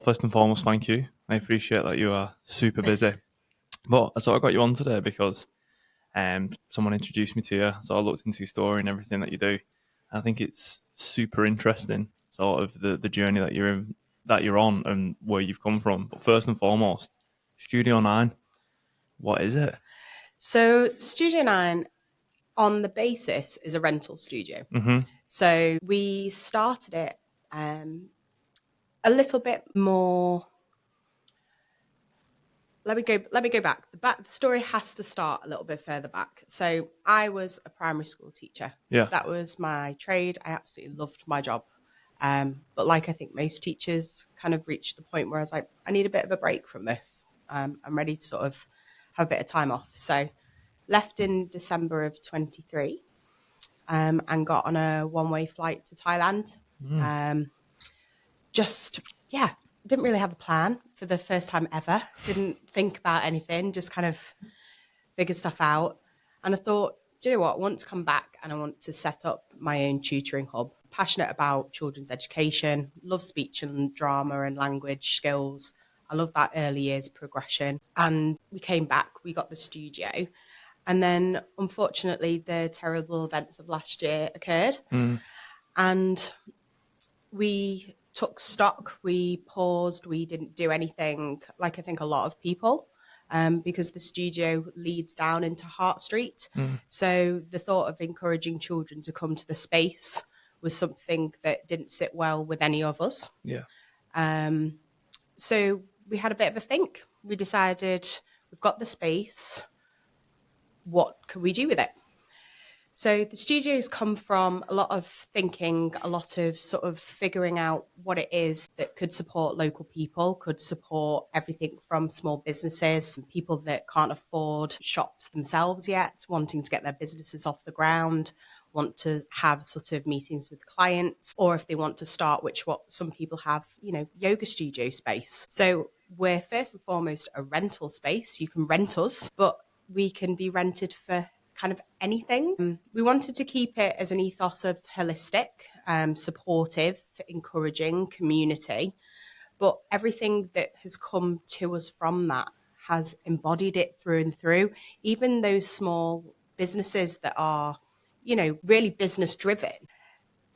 First and foremost, thank you. I appreciate that you are super busy. But I sort of got you on today because someone introduced me to you. So I looked into your story and everything that you do. I think it's super interesting, sort of the journey that you're on and where you've come from. But first and foremost, Studio 9, what is it? So Studio 9 on the basis is a rental studio. Mm-hmm. So we started it a little bit more. Let me go back. The story has to start a little bit further back. So I was a primary school teacher. Yeah. That was my trade. I absolutely loved my job. But like I think most teachers kind of reached the point where I was like, I need a bit of a break from this. I'm ready to sort of have a bit of time off. So left in December of 23 and got on a one-way flight to Thailand. Didn't really have a plan for the first time ever. Didn't think about anything, just kind of figured stuff out. And I thought, do you know what? I want to come back and I want to set up my own tutoring hub. Passionate about children's education, love speech and drama and language skills. I love that early years progression. And we came back, we got the studio. And then, unfortunately, the terrible events of last year occurred. And we took stock, we paused, we didn't do anything, like I think a lot of people, because the studio leads down into Hart Street. So the thought of encouraging children to come to the space was something that didn't sit well with any of us. Yeah. So we had a bit of a think. We decided we've got the space. What can we do with it? So the studios come from a lot of thinking, a lot of sort of figuring out what it is that could support local people, could support everything from small businesses, people that can't afford shops themselves yet, wanting to get their businesses off the ground, want to have sort of meetings with clients, or if they want to start, which what some people have, yoga studio space. So we're first and foremost a rental space. You can rent us, but we can be rented for kind of anything. We wanted to keep it as an ethos of holistic, supportive, encouraging community, but everything that has come to us from that has embodied it through and through. Even those small businesses that are, really business driven,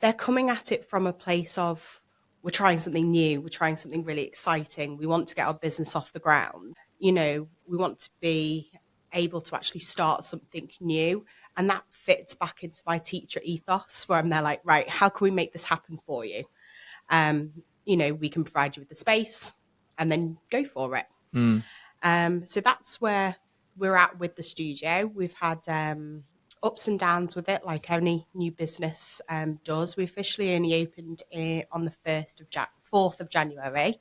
they're coming at it from a place of, we're trying something new, we're trying something really exciting, we want to get our business off the ground. We want to be able to actually start something new, and that fits back into my teacher ethos where I'm there like, right, how can we make this happen for you? We can provide you with the space and then go for it. So that's where we're at with the studio. We've had ups and downs with it, like any new business does. We officially only opened on the 4th of January.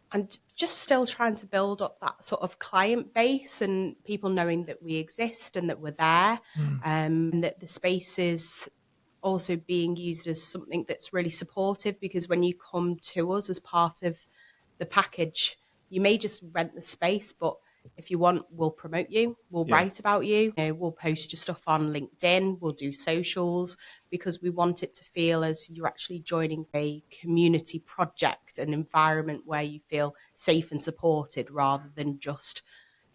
And just still trying to build up that sort of client base and people knowing that we exist and that we're there, and that the space is also being used as something that's really supportive, because when you come to us as part of the package, you may just rent the space, but if you want, we'll promote you, we'll write about you, we'll post your stuff on LinkedIn, we'll do socials, because we want it to feel as you're actually joining a community project, an environment where you feel safe and supported, rather than just,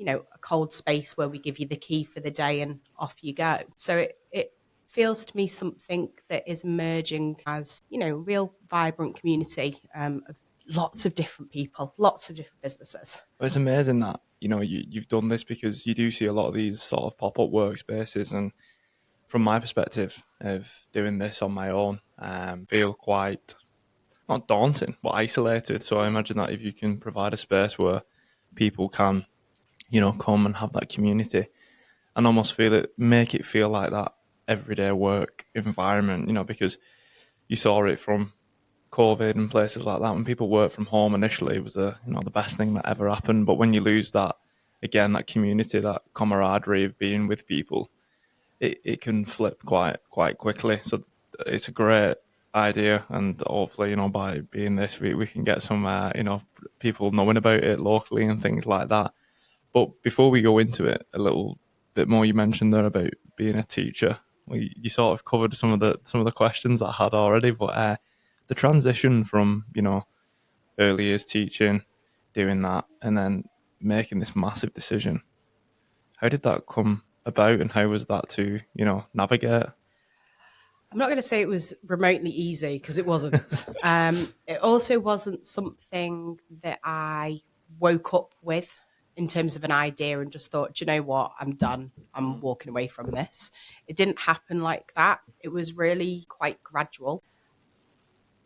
a cold space where we give you the key for the day and off you go. So it feels to me something that is emerging as, real vibrant community of lots of different people, lots of different businesses. It's amazing that, you've done this, because you do see a lot of these sort of pop-up workspaces, and from my perspective of doing this on my own, feel quite, not daunting, but isolated. So I imagine that if you can provide a space where people can, come and have that community and almost make it feel like that everyday work environment, because you saw it from COVID and places like that. When people work from home initially, it was the best thing that ever happened. But when you lose that, again, that community, that camaraderie of being with people, it can flip quite quickly. So it's a great idea, and hopefully, by being this, we can get some people knowing about it locally and things like that. But before we go into it a little bit more, you mentioned there about being a teacher. You sort of covered some of the questions I had already, but the transition from early years teaching, doing that, and then making this massive decision. How did that come about, and how was that to, navigate? I'm not going to say it was remotely easy because it wasn't. It also wasn't something that I woke up with in terms of an idea and just thought, do you know what? I'm done. I'm walking away from this. It didn't happen like that. It was really quite gradual.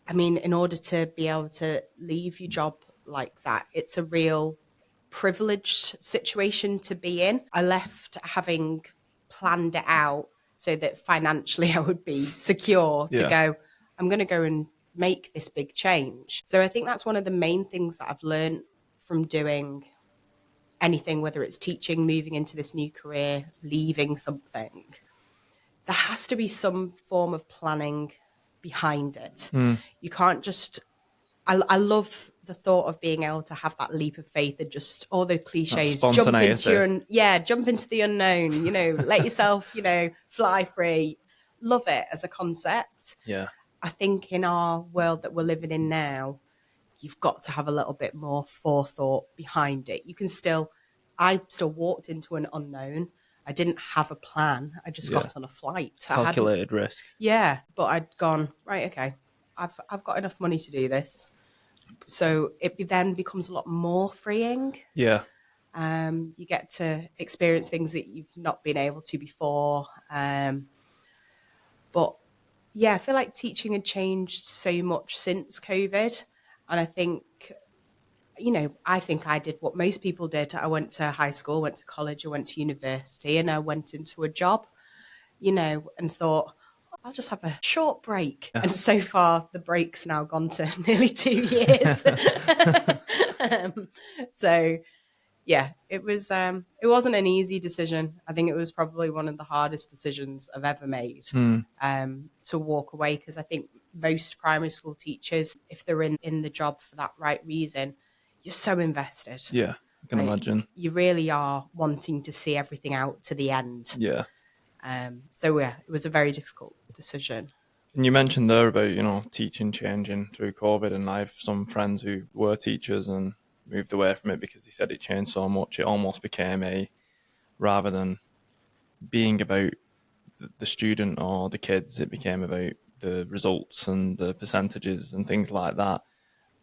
I mean, in order to be able to leave your job like that, it's a real privileged situation to be in. I left having planned it out so that financially I would be secure to Yeah. go, I'm going to go and make this big change. So I think that's one of the main things that I've learned from doing anything, whether it's teaching, moving into this new career, leaving something. There has to be some form of planning behind it. You can't just I love the thought of being able to have that leap of faith and just all the That cliches, spontaneity. jump into the unknown, let yourself, fly free. Love it as a concept. Yeah. I think in our world that we're living in now, you've got to have a little bit more forethought behind it. I still walked into an unknown. I didn't have a plan. I just Yeah. got on a flight. Calculated risk. Yeah, but I'd gone, right, okay, I've got enough money to do this. So it then becomes a lot more freeing. Yeah. You get to experience things that you've not been able to before. But yeah, I feel like teaching had changed so much since COVID. And I think I did what most people did. I went to high school, went to college, I went to university, and I went into a job, and thought, I'll just have a short break. Yeah. And so far, the break's now gone to nearly 2 years. So, yeah, it wasn't an easy decision. I think it was probably one of the hardest decisions I've ever made, to walk away, because I think most primary school teachers, if they're in the job for that right reason, you're so invested. Yeah. I can imagine. You really are wanting to see everything out to the end. Yeah. So yeah, it was a very difficult decision. And you mentioned there about, teaching changing through COVID, and I have some friends who were teachers and moved away from it because they said it changed so much. It almost became rather than being about the student or the kids, it became about the results and the percentages and things like that.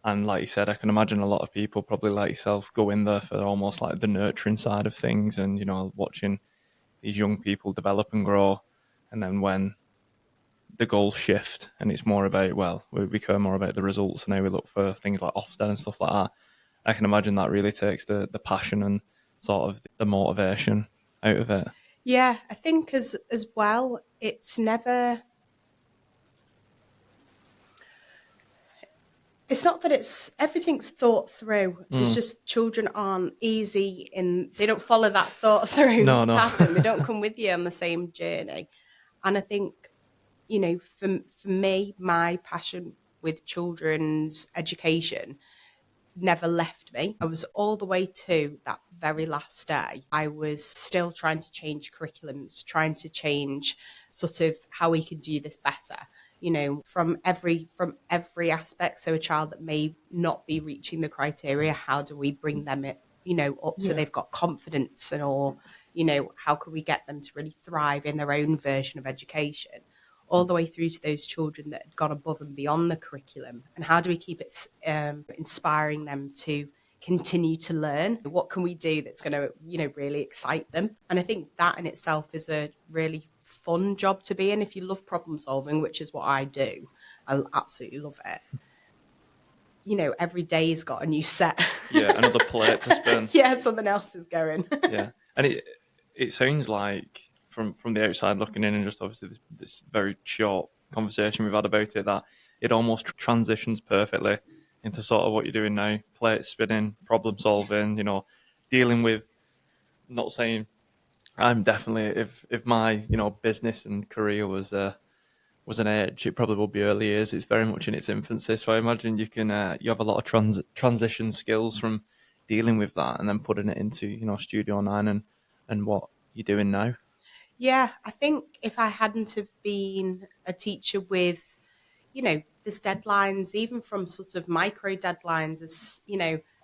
And like you said, I can imagine a lot of people, probably like yourself, go in there for almost like the nurturing side of things and, watching these young people develop and grow. And then when the goals shift and it's more about, we become more about the results and how we look for things like Ofsted and stuff like that, I can imagine that really takes the passion and sort of the motivation out of it. Yeah, I think as well, it's not that everything's thought through. It's just children aren't easy they don't follow that thought through pattern. They don't come with you on the same journey. And I think, for me, my passion with children's education never left me. I was all the way to that very last day. I was still trying to change curriculums, trying to change sort of how we could do this better. From every aspect. So a child that may not be reaching the criteria, how do we bring them up so they've got confidence, or how can we get them to really thrive in their own version of education, all the way through to those children that had gone above and beyond the curriculum, and how do we keep it inspiring them to continue to learn? What can we do that's going to really excite them? And I think that in itself is a really fun job to be in if you love problem solving, which is what I do. I absolutely love it. Every day's got a new set. Yeah, another plate to spin. Yeah, something else is going. Yeah, and it sounds like from the outside looking in, and just obviously this very short conversation we've had about it, that it almost transitions perfectly into sort of what you're doing now: plate spinning, problem solving. Dealing with. Not saying I'm definitely, if my business and career was an age, it probably will be early years. It's very much in its infancy, so I imagine you have a lot of transition skills from dealing with that and then putting it into Studio 9 and what you're doing now. Yeah, I think if I hadn't have been a teacher with there's deadlines, even from sort of micro deadlines, as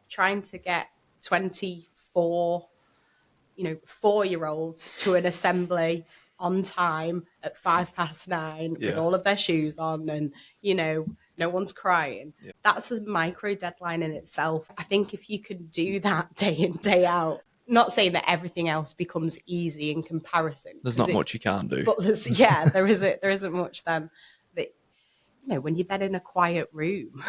trying to get 24 4-year-olds to an assembly on time at 9:05 with all of their shoes on, and no one's crying. That's a micro deadline in itself. I think if you can do that day in, day out, not saying that everything else becomes easy in comparison, There's not much you can't do. but there isn't much then. That when you're then in a quiet room,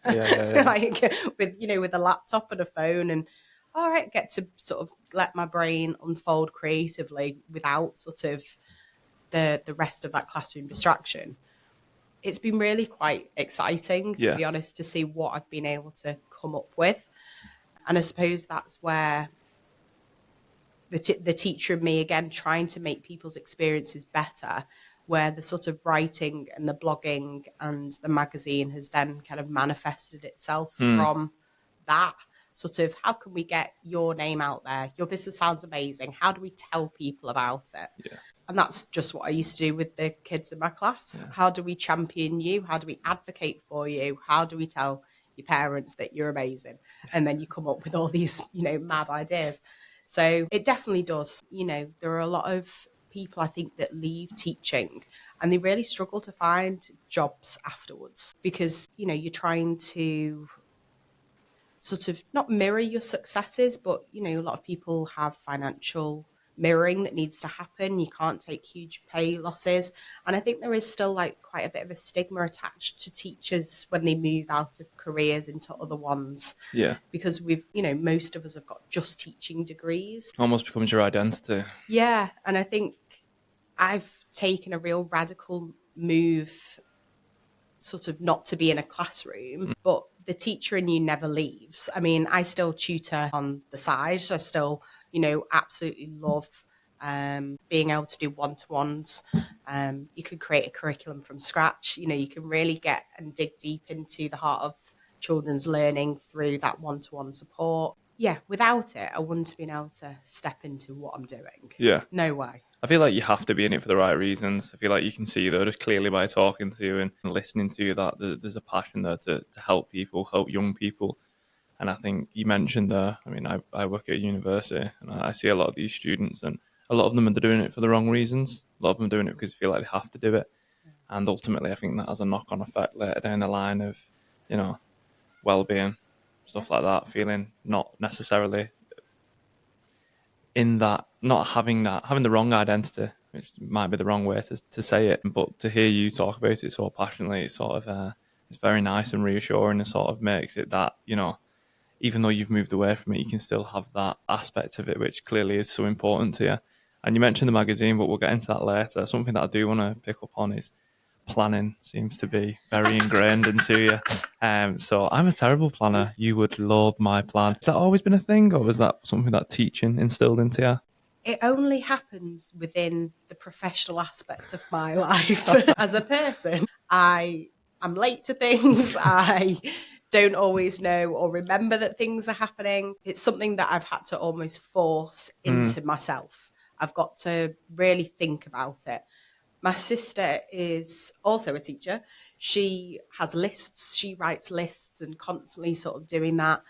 like with a laptop and a phone, and all right, get to sort of let my brain unfold creatively without sort of the rest of that classroom distraction. It's been really quite exciting, to be honest, to see what I've been able to come up with. And I suppose that's where the teacher and me, again, trying to make people's experiences better, where the sort of writing and the blogging and the magazine has then kind of manifested itself from that. Sort of, how can we get your name out there? Your business sounds amazing. How do we tell people about it? Yeah. And that's just what I used to do with the kids in my class. Yeah. How do we champion you? How do we advocate for you? How do we tell your parents that you're amazing? And then you come up with all these, mad ideas. So it definitely does. There are a lot of people, I think, that leave teaching and they really struggle to find jobs afterwards because, you're trying to sort of not mirror your successes, but, a lot of people have financial mirroring that needs to happen. You can't take huge pay losses. And I think there is still like quite a bit of a stigma attached to teachers when they move out of careers into other ones. Yeah. Because most of us have got just teaching degrees. Almost becomes your identity. Yeah. And I think I've taken a real radical move sort of not to be in a classroom, but the teacher in you never leaves. I mean, I still tutor on the side. I still, absolutely love being able to do one-to-ones. You could create a curriculum from scratch. You can really get and dig deep into the heart of children's learning through that one-to-one support. Yeah, without it, I wouldn't have been able to step into what I'm doing. Yeah. No way. I feel like you have to be in it for the right reasons. I feel like you can see, though, just clearly by talking to you and listening to you, that there's a passion there to help people, help young people. And I think you mentioned there, I mean, I work at a university and I see a lot of these students, and a lot of them are doing it for the wrong reasons. A lot of them are doing it because they feel like they have to do it. And ultimately, I think that has a knock-on effect later down the line of, well-being, stuff like that, feeling not necessarily in that, not having the wrong identity, which might be the wrong way to say it, but to hear you talk about it so passionately, it's sort of it's very nice and reassuring, and sort of makes it that, even though you've moved away from it, you can still have that aspect of it, which clearly is so important to you. And you mentioned the magazine, but we'll get into that later. Something that I do want to pick up on is planning. Seems to be very ingrained into you. So I'm a terrible planner. You would loathe my plan. Has that always been a thing, or was that something that teaching instilled into you? It only happens within the professional aspect of my life. As a person, I'm late to things. I don't always know or remember that things are happening. It's something that I've had to almost force into myself. I've got to really think about it. My sister is also a teacher. She has lists. She writes lists and constantly sort of doing that.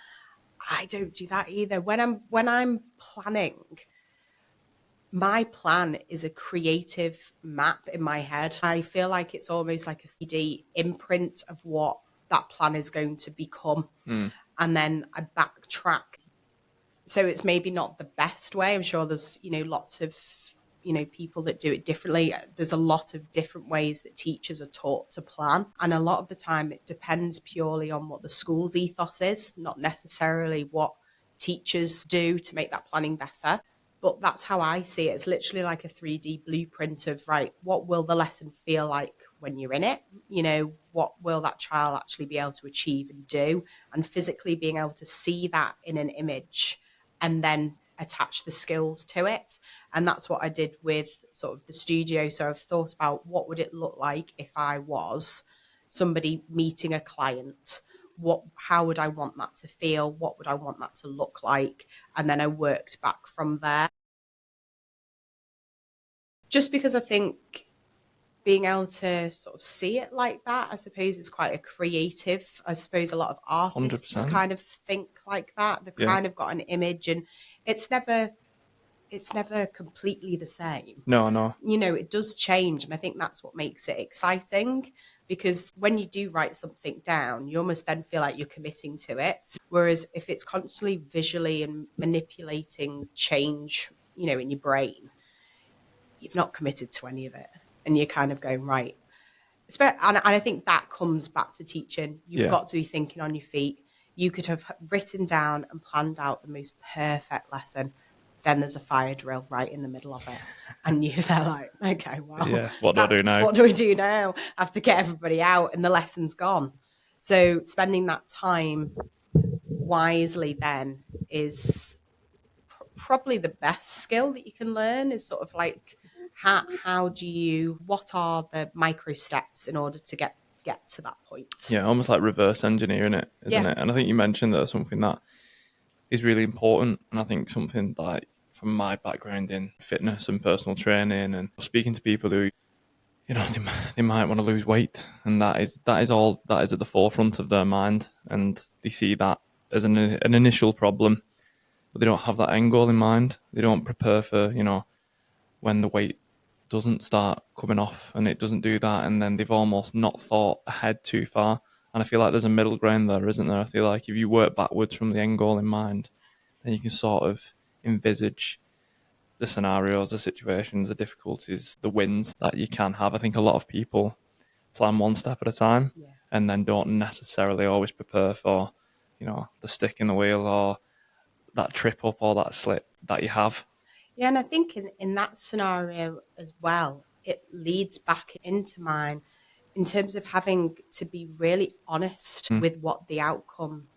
I don't do that either. When I'm planning, my plan is a creative map in my head. I feel like it's almost like a 3D imprint of what that plan is going to become. And then I backtrack. So it's maybe not the best way. I'm sure there's, lots of, people that do it differently. There's a lot of different ways that teachers are taught to plan. And a lot of the time it depends purely on what the school's ethos is, not necessarily what teachers do to make that planning better. But that's how I see it. It's literally like a 3D blueprint of, right, what will the lesson feel like when you're in it? What will that child actually be able to achieve and do? And physically being able to see that in an image and then attach the skills to it. And that's what I did with sort of the studio. So I've thought about what would it look like if I was somebody meeting a client? How would I want that to feel? What would I want that to look like? And then I worked back from there. Just because I think being able to sort of see it like that, I suppose it's quite a creative. I suppose a lot of artists 100%. kind of think like that. They've Yeah. kind of got an image, and it's never completely the same. No. It does change, and I think that's what makes it exciting, because when you do write something down, you almost then feel like you're committing to it. Whereas if it's constantly visually and manipulating change, in your brain, you've not committed to any of it, and you're kind of going, right. And I think that comes back to teaching. You've Yeah. got to be thinking on your feet. You could have written down and planned out the most perfect lesson. Then there's a fire drill right in the middle of it. And they're like, okay, well, Yeah. What do I do now? What do we do now? I have to get everybody out and the lesson's gone. So spending that time wisely then is probably the best skill that you can learn, is sort of like, what are the micro steps in order to get to that point? Yeah, almost like reverse engineering it, isn't Yeah. it? And I think you mentioned that something that is really important. And I think something like, from my background in fitness and personal training and speaking to people who, they might want to lose weight, and that is at the forefront of their mind, and they see that as an initial problem, but they don't have that end goal in mind. They don't prepare for, when the weight doesn't start coming off and it doesn't do that, and then they've almost not thought ahead too far. And I feel like there's a middle ground there, isn't there? I feel like if you work backwards from the end goal in mind, then you can sort of envisage the scenarios, the situations, the difficulties, the wins that you can have. I think a lot of people plan one step at a time, Yeah. and then don't necessarily always prepare for, the stick in the wheel or that trip up or that slip that you have. Yeah, and I think in that scenario as well, it leads back into mine in terms of having to be really honest with what the outcome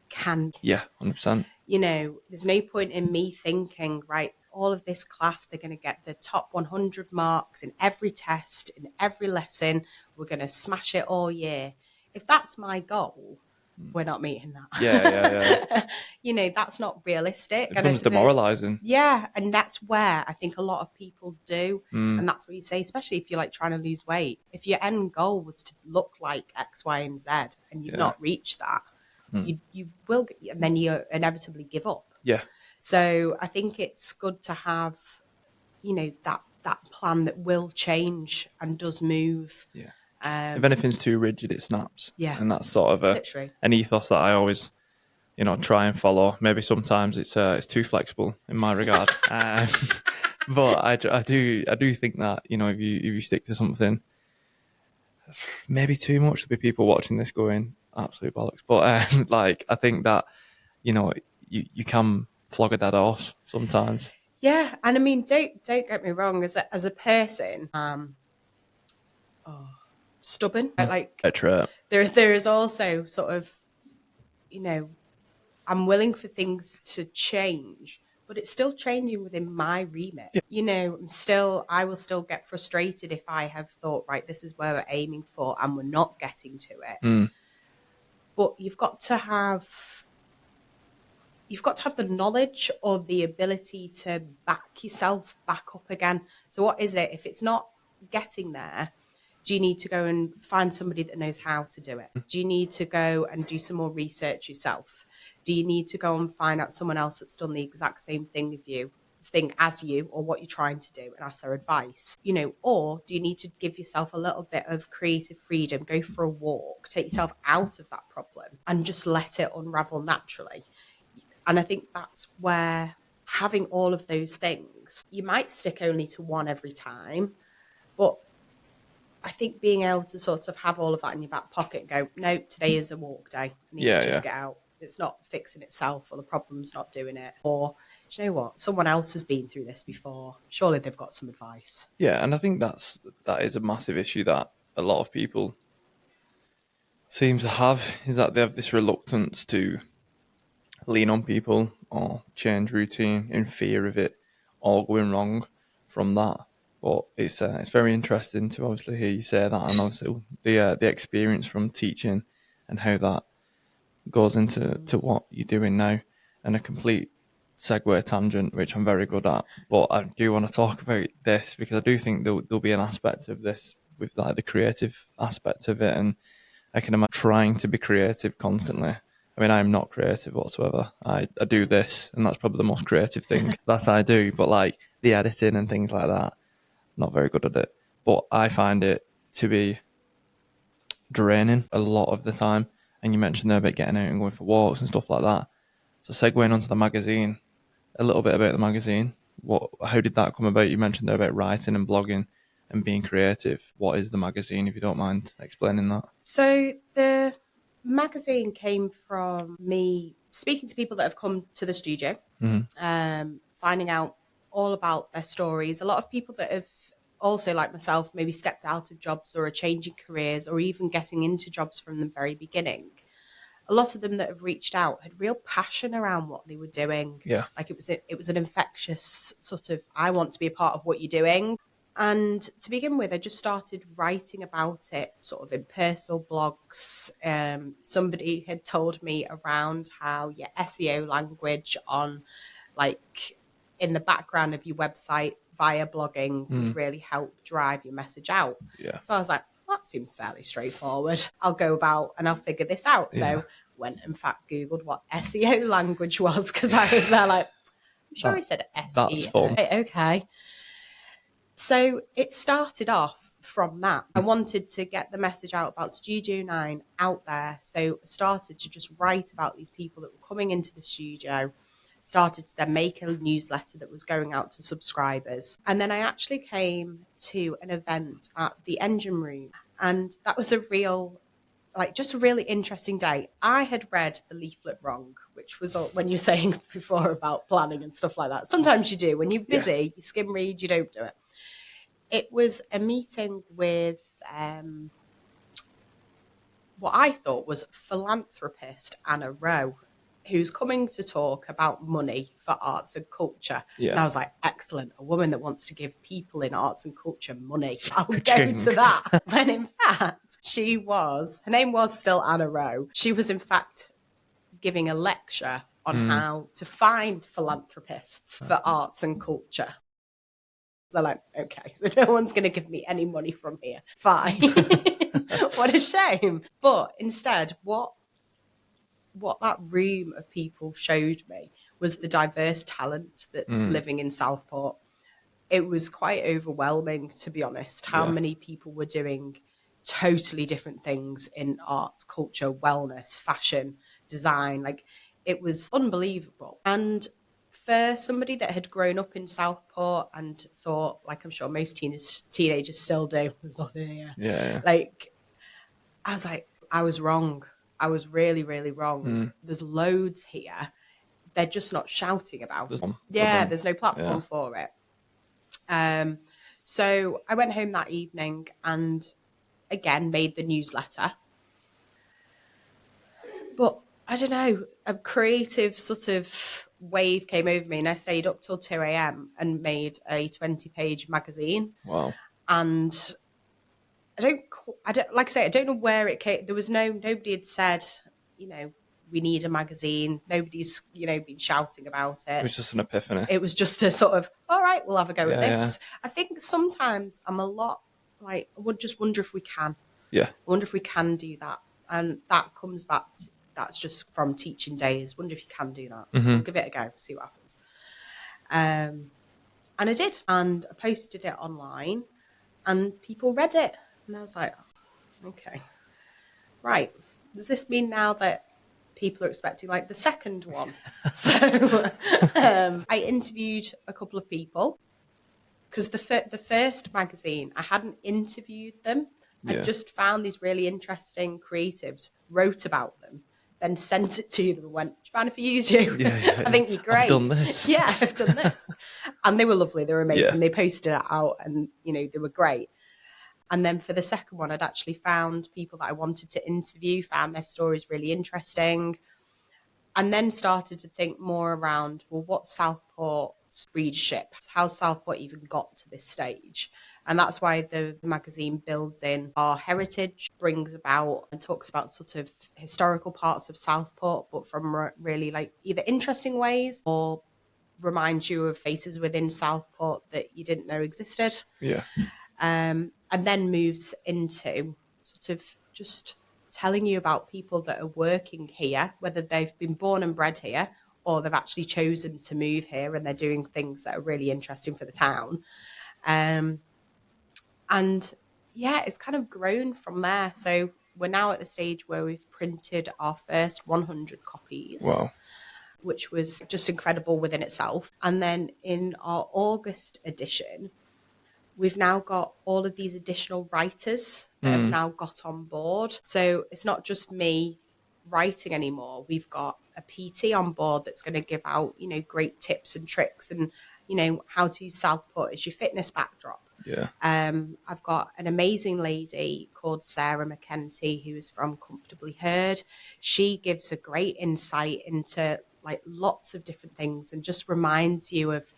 can be. Yeah, 100%. There's no point in me thinking, right, all of this class, they're going to get the top 100 marks in every test, in every lesson. We're going to smash it all year. If that's my goal, we're not meeting that. Yeah. That's not realistic. It becomes demoralising. Yeah, and that's where I think a lot of people do. And that's what you say, especially if you're like trying to lose weight. If your end goal was to look like X, Y, and Z, and you've not reached that, you will, and then you inevitably give up. Yeah. So I think it's good to have, that plan that will change and does move. Yeah. If anything's too rigid, it snaps. Yeah. And that's sort of an ethos that I always, try and follow. Maybe sometimes it's too flexible in my regard. But I do think that, if you stick to something, maybe too much, there'll be people watching this going, absolute bollocks. But I think that, you can flog a dead horse sometimes. Yeah, and I mean, don't get me wrong. As a person, stubborn. Like there is also sort of, I'm willing for things to change, but it's still changing within my remit. Yeah. I will still get frustrated if I have thought, right, this is where we're aiming for, and we're not getting to it. But you've got to have the knowledge or the ability to back yourself back up again. So what is it? If it's not getting there, do you need to go and find somebody that knows how to do it? Do you need to go and do some more research yourself? Do you need to go and find out someone else that's done the exact same thing as you, or what you're trying to do, and ask their advice? Or do you need to give yourself a little bit of creative freedom, go for a walk, take yourself out of that problem and just let it unravel naturally? And I think that's where having all of those things, you might stick only to one every time, but I think being able to sort of have all of that in your back pocket and go, no, today is a walk day. I need to just get out. It's not fixing itself, or the problem's not doing it. Or, do you know what? Someone else has been through this before. Surely they've got some advice. Yeah, and I think that is a massive issue that a lot of people seem to have, is that they have this reluctance to lean on people or change routine in fear of it all going wrong from that. But it's very interesting to obviously hear you say that, and obviously the experience from teaching and how that goes into what you're doing now, and a complete segue tangent, which I'm very good at. But I do want to talk about this because I do think there'll be an aspect of this with like the creative aspect of it, and I can imagine trying to be creative constantly. I mean, I'm not creative whatsoever. I do this, and that's probably the most creative thing that I do. But like the editing and things like that, not very good at it. But I find it to be draining a lot of the time. And you mentioned there about getting out and going for walks and stuff like that. So segueing onto the magazine, a little bit about the magazine. How did that come about? You mentioned there about writing and blogging and being creative. What is the magazine, if you don't mind explaining that? So the magazine came from me speaking to people that have come to the studio, finding out all about their stories. A lot of people that have also, like myself, maybe stepped out of jobs or are changing careers or even getting into jobs from the very beginning. A lot of them that have reached out had real passion around what they were doing. Yeah. Like it was an infectious sort of, I want to be a part of what you're doing. And to begin with, I just started writing about it sort of in personal blogs. Somebody had told me around how your SEO language on like in the background of your website via blogging would really help drive your message out. Yeah. So I was like, that seems fairly straightforward. I'll go about and I'll figure this out. So went in fact Googled what SEO language was, because I was there like, I'm sure he said SEO. That's fun. Okay. So it started off from that. I wanted to get the message out about Studio 9 out there. So I started to just write about these people that were coming into the studio, started to then make a newsletter that was going out to subscribers. And then I actually came to an event at the Engine Room, and that was a real, like, just a really interesting day. I had read the leaflet wrong, which was all, when you're saying before about planning and stuff like that. Sometimes you do. When you're busy, you skim read, you don't do it. It was a meeting with what I thought was philanthropist Anna Rowe, who's coming to talk about money for arts and culture. Yeah. And I was like, excellent, a woman that wants to give people in arts and culture money. I'll go Ka-ching. to that. When in fact, her name was still Anna Rowe. She was in fact giving a lecture on how to find philanthropists for arts and culture. They're like, okay, so no one's going to give me any money from here. Fine. What a shame. But instead, what that room of people showed me was the diverse talent that's living in Southport. It was quite overwhelming, to be honest, how many people were doing totally different things in arts, culture, wellness, fashion, design. Like, it was unbelievable. And for somebody that had grown up in Southport and thought, like I'm sure most teenagers still do, there's nothing here. Yeah. Like, I was like, I was wrong. I was really, really wrong. There's loads here. They're just not shouting about it. There's no platform for it. So I went home that evening and again made the newsletter. But I don't know, a creative sort of wave came over me and I stayed up till 2 a.m. and made a 20-page magazine. Wow. And I don't, like I say, I don't know where it came. There was nobody had said, we need a magazine. Nobody's, been shouting about it. It was just an epiphany. It was just a sort of, all right, we'll have a go at this. Yeah. I think sometimes I'm a lot like, I would just wonder if we can. Yeah. I wonder if we can do that. And that comes back to, that's just from teaching days. Wonder if you can do that. We'll give it a go, see what happens. And I did. And I posted it online and people read it. And I was like, okay, right. Does this mean now that people are expecting like the second one? So I interviewed a couple of people because the first magazine, I hadn't interviewed them. I just found these really interesting creatives, wrote about them, then sent it to them and went, do you mind if I use you? I think you're great. I've done this. Yeah, I've done this. And they were lovely. They were amazing. They posted it out and, they were great. And then for the second one, I'd actually found people that I wanted to interview, found their stories really interesting, and then started to think more around, well, what's Southport's readership? How's Southport even got to this stage? And that's why the magazine builds in our heritage, brings about and talks about sort of historical parts of Southport, but from really like either interesting ways or reminds you of faces within Southport that you didn't know existed. Yeah. And and then moves into sort of just telling you about people that are working here, whether they've been born and bred here or they've actually chosen to move here and they're doing things that are really interesting for the town. And yeah, it's kind of grown from there. So we're now at the stage where we've printed our first 100 copies. Wow. Which was just incredible within itself. And then in our August edition, we've now got all of these additional writers that have now got on board. So it's not just me writing anymore. We've got a PT on board that's going to give out, great tips and tricks and, how to use Southport as your fitness backdrop. Yeah. I've got an amazing lady called Sarah McKenty, who is from Comfortably Heard. She gives a great insight into like lots of different things and just reminds you of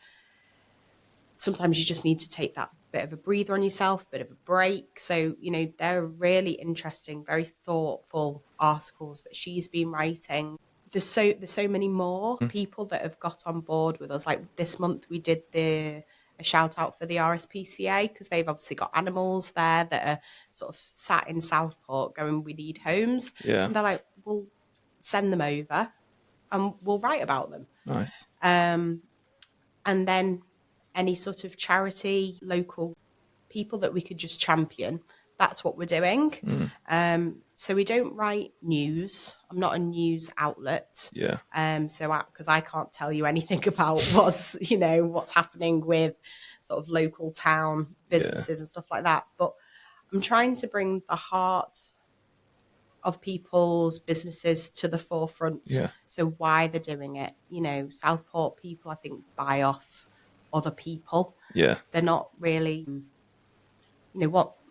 sometimes you just need to take that bit of a breather on yourself, bit of a break. So, they're really interesting, very thoughtful articles that she's been writing. There's so many more people that have got on board with us. Like this month we did a shout out for the RSPCA because they've obviously got animals there that are sort of sat in Southport going, we need homes. Yeah. And they're like, we'll send them over and we'll write about them. Nice. And then any sort of charity, local people that we could just champion, that's what we're doing. So we don't write news. I'm not a news outlet. Yeah. So because I can't tell you anything about what's happening with sort of local town businesses and stuff like that. But I'm trying to bring the heart of people's businesses to the forefront. Yeah. So why they're doing it. Southport people, I think, buy off other people. Yeah. They're not really,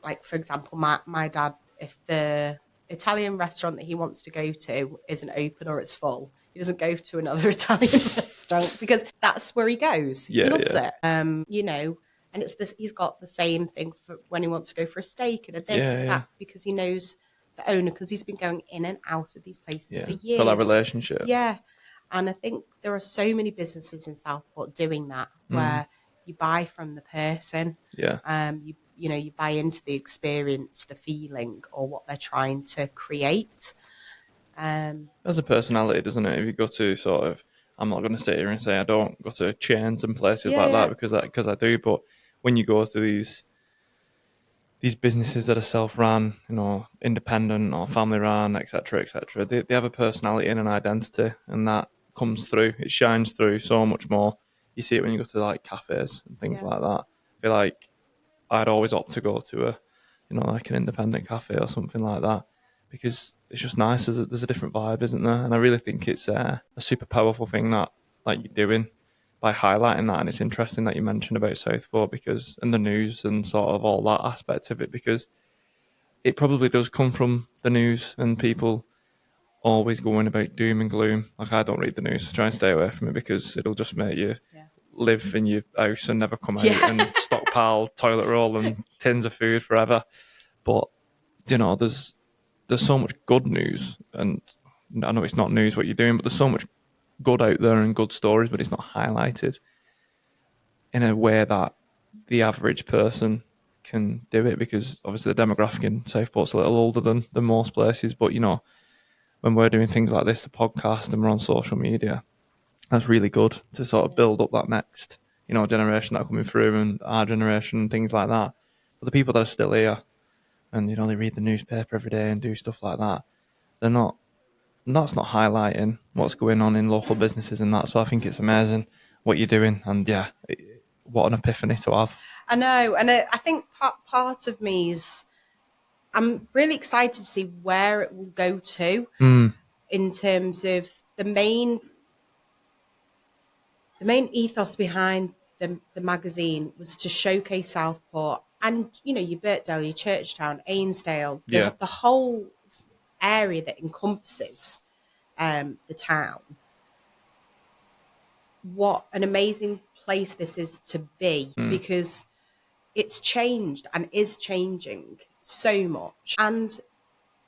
like, for example, my dad, if the Italian restaurant that he wants to go to isn't open or it's full, he doesn't go to another Italian restaurant because that's where he goes. Yeah, he loves it. And it's this, he's got the same thing for when he wants to go for a steak and a this and that because he knows the owner, because he's been going in and out of these places for years. For that relationship. Yeah. And I think there are so many businesses in Southport doing that where you buy from the person. Yeah. You buy into the experience, the feeling, or what they're trying to create. As a personality, doesn't it? If you go to sort of, I'm not going to sit here and say I don't go to chains and places like that because I do, but when you go to these businesses that are self-run, independent or family-run, etc., they have a personality and an identity, and that comes through. It shines through so much more. You see it when you go to like cafes and things like that. I feel like I'd always opt to go to a, like an independent cafe or something like that because it's just nice. There's a different vibe, isn't there? And I really think it's a super powerful thing that like you're doing by highlighting that. And it's interesting that you mentioned about Southport and the news and sort of all that aspect of it, because it probably does come from the news and people always going about doom and gloom. Like, I don't read the news. I try and stay away from it because it'll just make you live in your house and never come out and stockpile toilet roll and tins of food forever. But, there's so much good news, and I know it's not news what you're doing, but there's so much good out there and good stories, but it's not highlighted in a way that the average person can do it, because obviously the demographic in Southport's a little older than most places. But, when we're doing things like this, the podcast, and we're on social media, that's really good to sort of build up that next, generation that are coming through and our generation and things like that. But the people that are still here and, they read the newspaper every day and do stuff like that, that's not highlighting what's going on in local businesses and that. So I think it's amazing what you're doing, and what an epiphany to have. I know, and I think part of me is I'm really excited to see where it will go to in terms of the main ethos behind the magazine was to showcase Southport and, your Birkdale, your Churchtown, Ainsdale, the whole area that encompasses the town. What an amazing place this is to be, because it's changed and is changing so much. And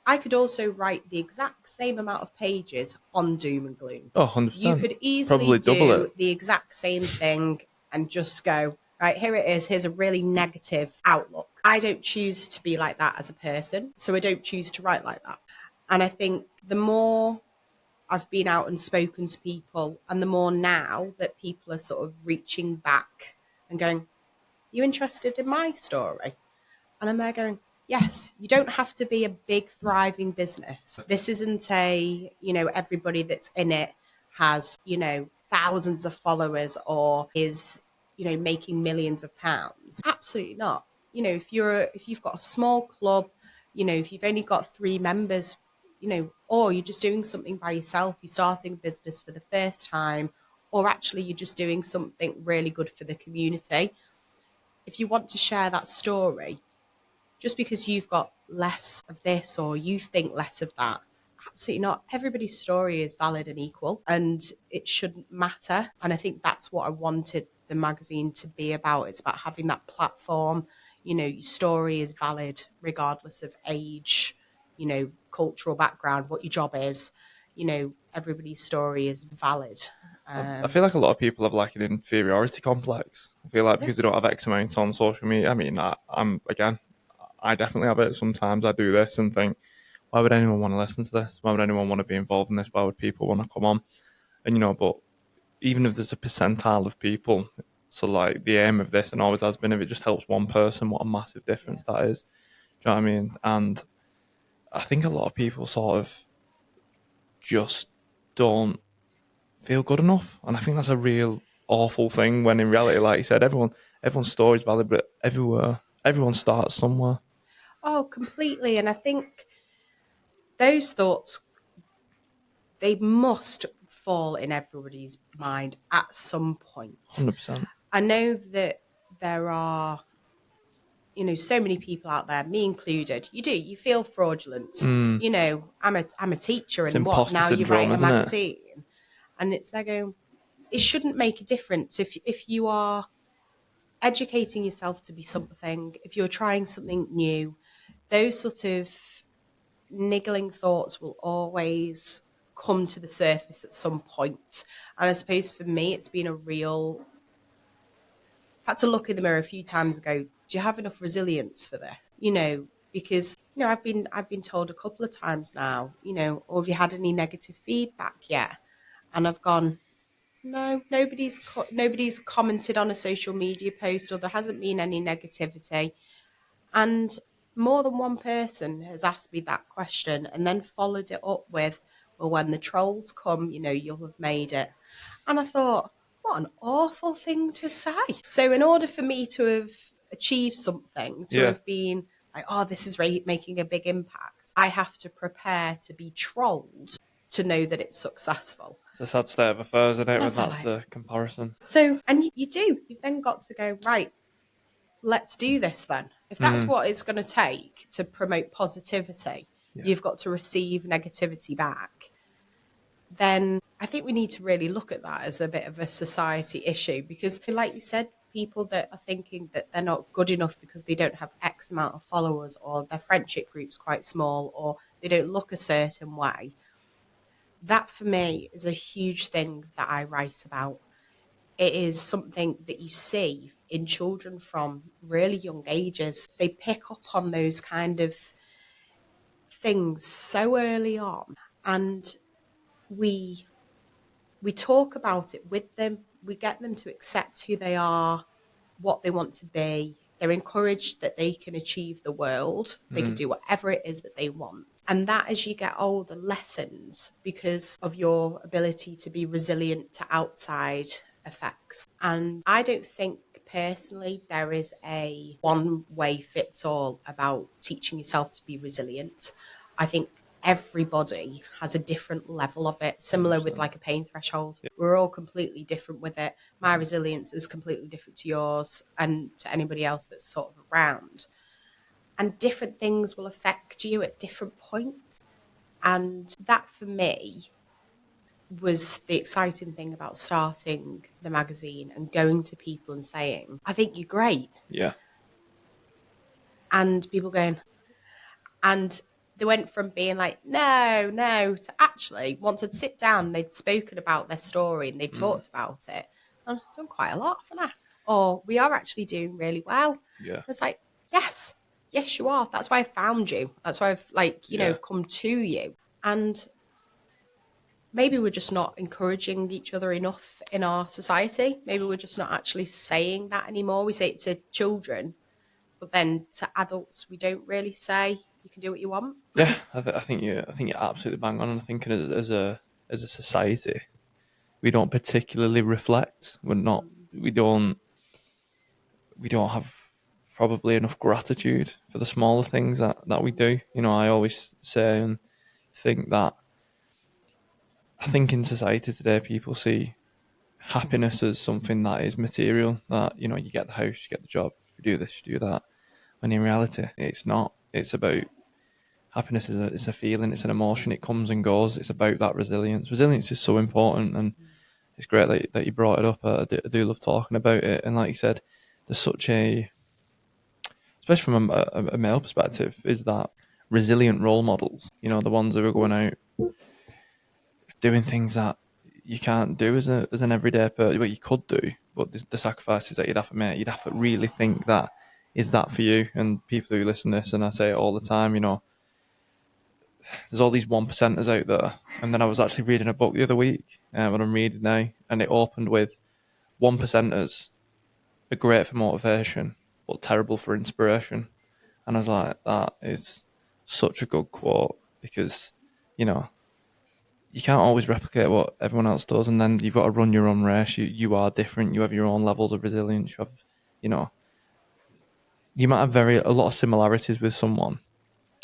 I could also write the exact same amount of pages on doom and gloom. Oh, 100%. You could easily probably double do it. the exact same thing and just go, right, here it is, here's a really negative outlook. I don't choose to be like that as a person, so I don't choose to write like that. And I think the more I've been out and spoken to people, and the more now that people are sort of reaching back and going, you interested in my story? And I'm there going, yes, you don't have to be a big, thriving business. This isn't a, everybody that's in it has, thousands of followers or is, making millions of pounds. Absolutely not. If you've got a small club, if you've only got 3 members, or you're just doing something by yourself, you're starting a business for the first time, or actually you're just doing something really good for the community. If you want to share that story, just because you've got less of this or you think less of that, absolutely not. Everybody's story is valid and equal, and it shouldn't matter. And I think that's what I wanted the magazine to be about. It's about having that platform. Your story is valid regardless of age, cultural background, what your job is. Everybody's story is valid. I feel like a lot of people have like an inferiority complex. I feel like Yeah. because they don't have X amount on social media. I mean, I definitely have it. Sometimes I do this and think, why would anyone want to listen to this? Why would anyone want to be involved in this? Why would people want to come on? And but even if there's a percentile of people, so like the aim of this and always has been, if it just helps one person, what a massive difference that is. Do you know what I mean? And I think a lot of people sort of just don't feel good enough, and I think that's a real awful thing. When in reality, like you said, everyone's story is valid, but everyone starts somewhere. Oh, completely. And I think those thoughts, they must fall in everybody's mind at some point. 100%. I know that there are, so many people out there, me included. You feel fraudulent. Mm. I'm a teacher, It's and what imposter now? You syndrome, write a isn't it? magazine, and it's there going. It shouldn't make a difference if you are educating yourself to be something. If you're trying something new, those sort of niggling thoughts will always come to the surface at some point. And I suppose for me, it's been a real. I had to look in the mirror a few times ago. Do you have enough resilience for this? Because I've been told a couple of times now. Or have you had any negative feedback yet? And I've gone, no, nobody's commented on a social media post, or there hasn't been any negativity. And more than one person has asked me that question and then followed it up with, well, when the trolls come, you'll have made it. And I thought, what an awful thing to say. So, in order for me to have achieved something, to Yeah. have been like, oh, this is making a big impact, I have to prepare to be trolled to know that it's successful. It's a sad state of affairs, isn't it, when that's Exactly. the comparison. So, and you do, you've then got to go, right, let's do this then. If that's what it's going to take to promote positivity, Yeah. you've got to receive negativity back, then I think we need to really look at that as a bit of a society issue. Because, like you said, people that are thinking that they're not good enough because they don't have X amount of followers, or their friendship group's quite small, or they don't look a certain way, that for me is a huge thing that I write about. It is something that you see in children from really young ages. They pick up on those kind of things so early on, and we talk about it with them. We get them to accept who they are, what they want to be. They're encouraged that they can achieve the world. They can do whatever it is that they want. And that, as you get older, lessens because of your ability to be resilient to outside effects. And I don't think personally there is a one way fits all about teaching yourself to be resilient. I think everybody has a different level of it, similar with like a pain threshold. We're all completely different with it. My resilience is completely different to yours and to anybody else that's sort of around. And different things will affect you at different points. And that for me was the exciting thing about starting the magazine and going to people and saying, I think you're great. Yeah. And people going, and they went from being like, no, to actually, once I'd sit down, they'd spoken about their story and they'd talked about it. And I've done quite a lot, haven't I? or we are actually doing really well. Yeah. It's like, yes, you are. That's why I found you. That's why I've Yeah. come to you. And maybe we're just not encouraging each other enough in our society. Maybe we're just not actually saying that anymore. We say it to children, but then to adults, we don't really say you can do what you want. Yeah, I think you're absolutely bang on. And I think as a society, we don't particularly reflect. We don't have probably enough gratitude for the smaller things that we do. You know, I always say and think that I think in society today people see happiness as something that is material, that, you know, you get the house, you get the job, you do this, you do that. When in reality it's not. It's about happiness is a feeling, it's an emotion, it comes and goes. It's about that resilience. Resilience is so important, and it's great that you brought it up. I do love talking about it. And like you said, there's such a, especially from a male perspective, is that resilient role models. You know, the ones who are going out doing things that you can't do as an everyday person. What you could do, but the sacrifices that you'd have to make, you'd have to really think that is that for you. And people who listen to this, and I say it all the time, you know, there's all these 1%ers out there. And then I was actually reading a book the other week, what I'm reading now, and it opened with 1%ers are great for motivation, but terrible for inspiration. And I was like, that is such a good quote, because, you know, you can't always replicate what everyone else does, and then you've got to run your own race. You are different. You have your own levels of resilience. You have, you know, you might have a lot of similarities with someone,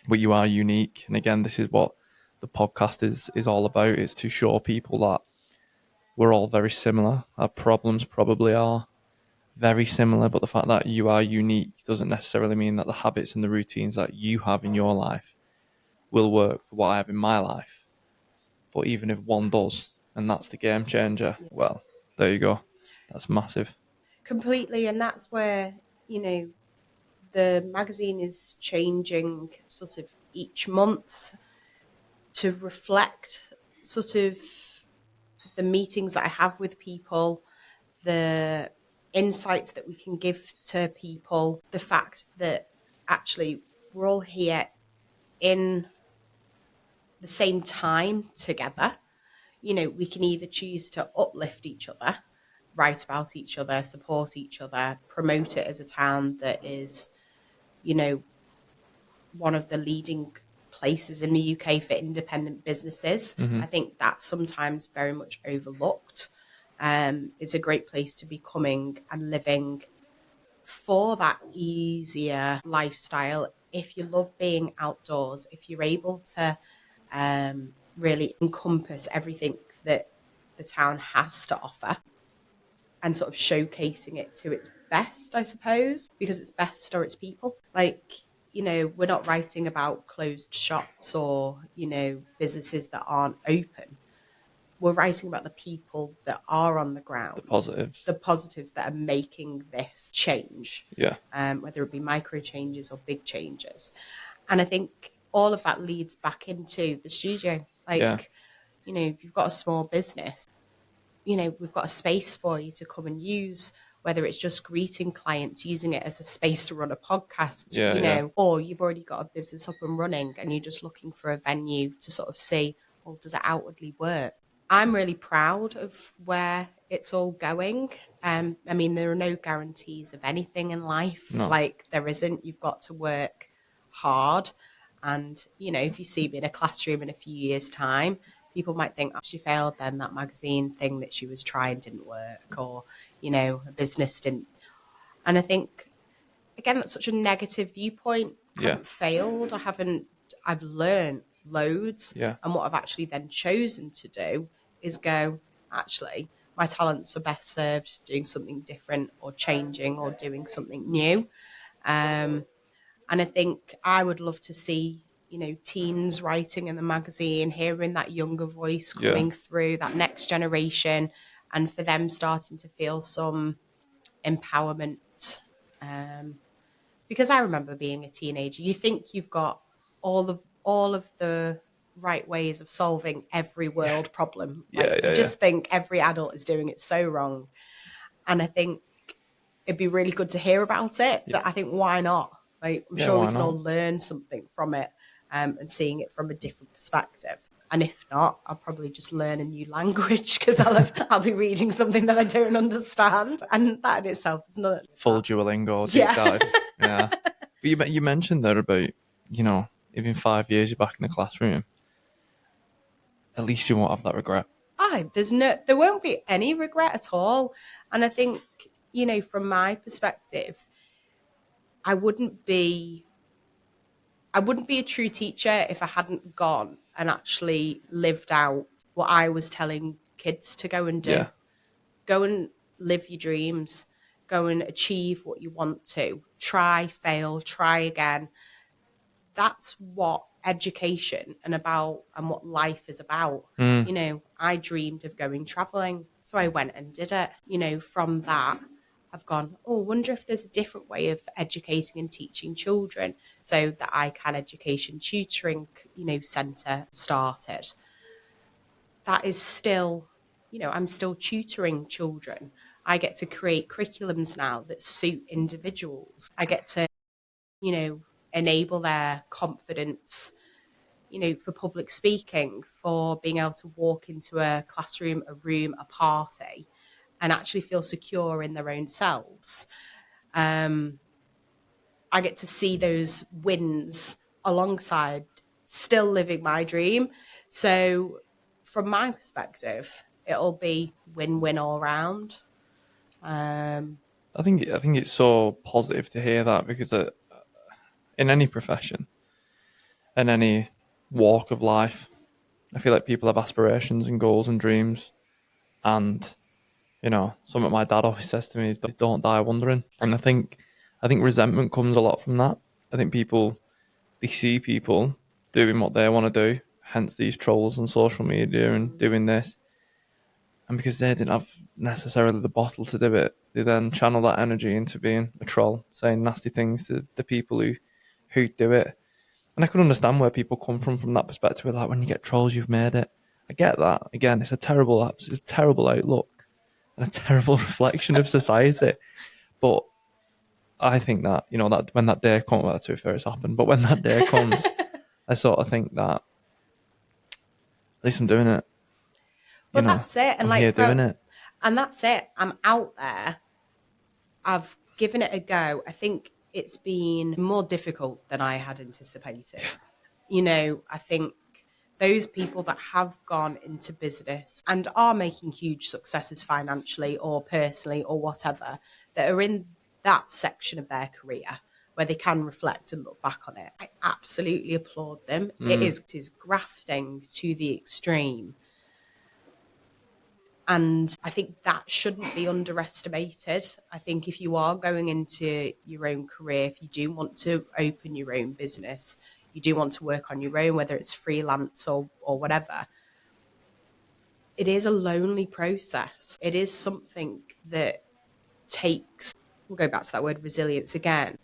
but you are unique. And again, this is what the podcast is all about. It's to show people that we're all very similar. Our problems probably are very similar, but the fact that you are unique doesn't necessarily mean that the habits and the routines that you have in your life will work for what I have in my life. But even if one does, and that's the game changer, well, there you go. That's massive. Completely. And that's where, the magazine is changing sort of each month to reflect sort of the meetings that I have with people, the insights that we can give to people, the fact that actually we're all here in the same time together. We can either choose to uplift each other, write about each other, support each other, promote it as a town that is, one of the leading places in the UK for independent businesses. Mm-hmm. I think that's sometimes very much overlooked. It's a great place to be coming and living for that easier lifestyle. If you love being outdoors, if you're able to really encompass everything that the town has to offer and sort of showcasing it to its best, I suppose, because it's best or it's people. We're not writing about closed shops or, businesses that aren't open. We're writing about the people that are on the ground, the positives that are making this change, Yeah. Whether it be micro changes or big changes. And I think all of that leads back into the studio. If you've got a small business, we've got a space for you to come and use, whether it's just greeting clients, using it as a space to run a podcast, or you've already got a business up and running and you're just looking for a venue to sort of see, well, does it outwardly work? I'm really proud of where it's all going. There are no guarantees of anything in life. No. Like there isn't. You've got to work hard. And, if you see me in a classroom in a few years' time, people might think, oh, she failed then, that magazine thing that she was trying didn't work, or, a business didn't. And I think, again, that's such a negative viewpoint. I haven't failed. I've learned loads. Yeah. And what I've actually then chosen to do is go, actually, my talents are best served doing something different or changing or doing something new. And I think I would love to see, teens writing in the magazine, hearing that younger voice coming through, that next generation, and for them starting to feel some empowerment. Because I remember being a teenager, you think you've got all of the right ways of solving every world problem. You just think every adult is doing it so wrong. And I think it'd be really good to hear about it. But I think, why not? Like, I'm sure we why can not? all learn something from it, and seeing it from a different perspective. And if not, I'll probably just learn a new language because I'll be reading something that I don't understand, and that in itself is not Full Duolingo deep Yeah. dive. Yeah. But you mentioned there about, you know, if in 5 years you're back in the classroom, at least you won't have that regret. There won't be any regret at all. And I think, you know, from my perspective, I wouldn't be a true teacher if I hadn't gone and actually lived out what I was telling kids to go and do. Yeah. Go and live your dreams. Go and achieve what you want to. Try, fail, try again. That's what education and what life is about. You know, I dreamed of going traveling, so I went and did it. You know, from that, I've gone, oh, wonder if there's a different way of educating and teaching children. So the ICANN Education Tutoring, you know, centre started. That is still, you know, I'm still tutoring children. I get to create curriculums now that suit individuals. I get to, you know, enable their confidence, you know, for public speaking, for being able to walk into a classroom, a room, a party, and actually feel secure in their own selves. I get to see those wins alongside still living my dream. So, from my perspective, it'll be win-win all round. I think it's so positive to hear that, because in any profession, in any walk of life, I feel like people have aspirations and goals and dreams. And, you know, something my dad always says to me is, don't die wondering. And I think resentment comes a lot from that. I think they see people doing what they want to do, hence these trolls on social media and doing this. And because they didn't have necessarily the bottle to do it, they then channel that energy into being a troll, saying nasty things to the people who do it. And I could understand where people come from that perspective. Like, when you get trolls, you've made it. I get that. Again, it's a terrible outlook and a terrible reflection of society. But I think that, you know, that when that day comes, well, to be fair, it's happened, but when that day comes, I sort of think that at least I'm doing it. Well, that's it. And I'm here doing it. And that's it. I'm out there. I've given it a go. I think it's been more difficult than I had anticipated. You know, I think those people that have gone into business and are making huge successes financially or personally or whatever, that are in that section of their career where they can reflect and look back on it, I absolutely applaud them. It is grafting to the extreme. And I think that shouldn't be underestimated. I think if you are going into your own career, if you do want to open your own business, you do want to work on your own, whether it's freelance or whatever, it is a lonely process. It is something that takes, we'll go back to that word resilience again,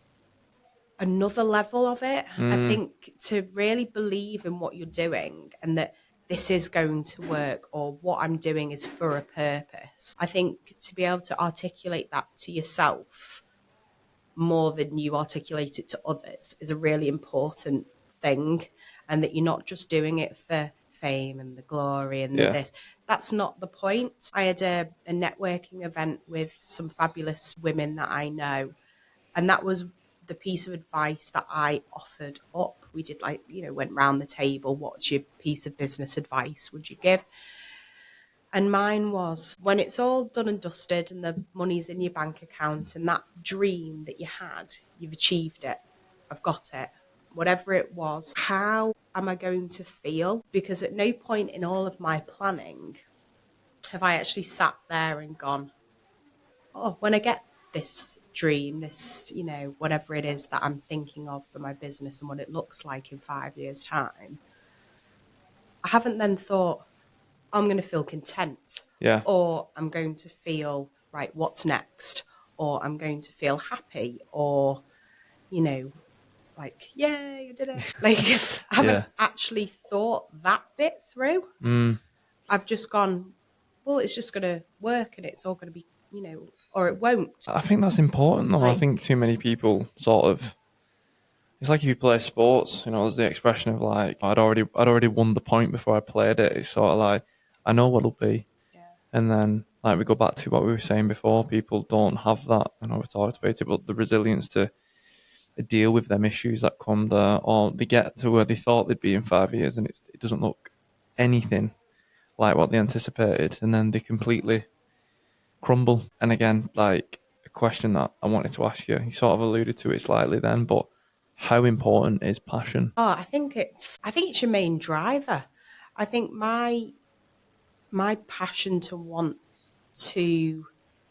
another level of it. I think to really believe in what you're doing and that this is going to work, or what I'm doing is for a purpose. I think to be able to articulate that to yourself more than you articulate it to others is a really important thing, and that you're not just doing it for fame and the glory and this. That's not the point. I had a networking event with some fabulous women that I know, and that was the piece of advice that I offered up. We did, like, you know, went round the table. What's your piece of business advice would you give? And mine was, when it's all done and dusted and the money's in your bank account and that dream that you had, you've achieved it. I've got it. Whatever it was, how am I going to feel? Because at no point in all of my planning have I actually sat there and gone, oh, when I get this dream, this, you know, whatever it is that I'm thinking of for my business and what it looks like in 5 years' time, I haven't then thought, I'm going to feel content. Yeah. Or I'm going to feel, right, what's next? Or I'm going to feel happy, or, you know, like, yay, I did it. Like, I haven't actually thought that bit through. I've just gone, well, it's just going to work and it's all going to be or it won't. I think that's important though. I Like, think too many people sort of, it's like if you play sports, there's the expression of like, I'd already won the point before I played it. It's sort of like, I know what it'll be. yeah. And then like we go back to what we were saying before, people don't have that. I know we talked about it, but the resilience to deal with them issues that come there, or they get to where they thought they'd be in 5 years and it doesn't look anything like what they anticipated. And then they completely crumble. And again, like a question that I wanted to ask you, you sort of alluded to it slightly then, but how important is passion? Oh, I think it's your main driver. I think my passion to want to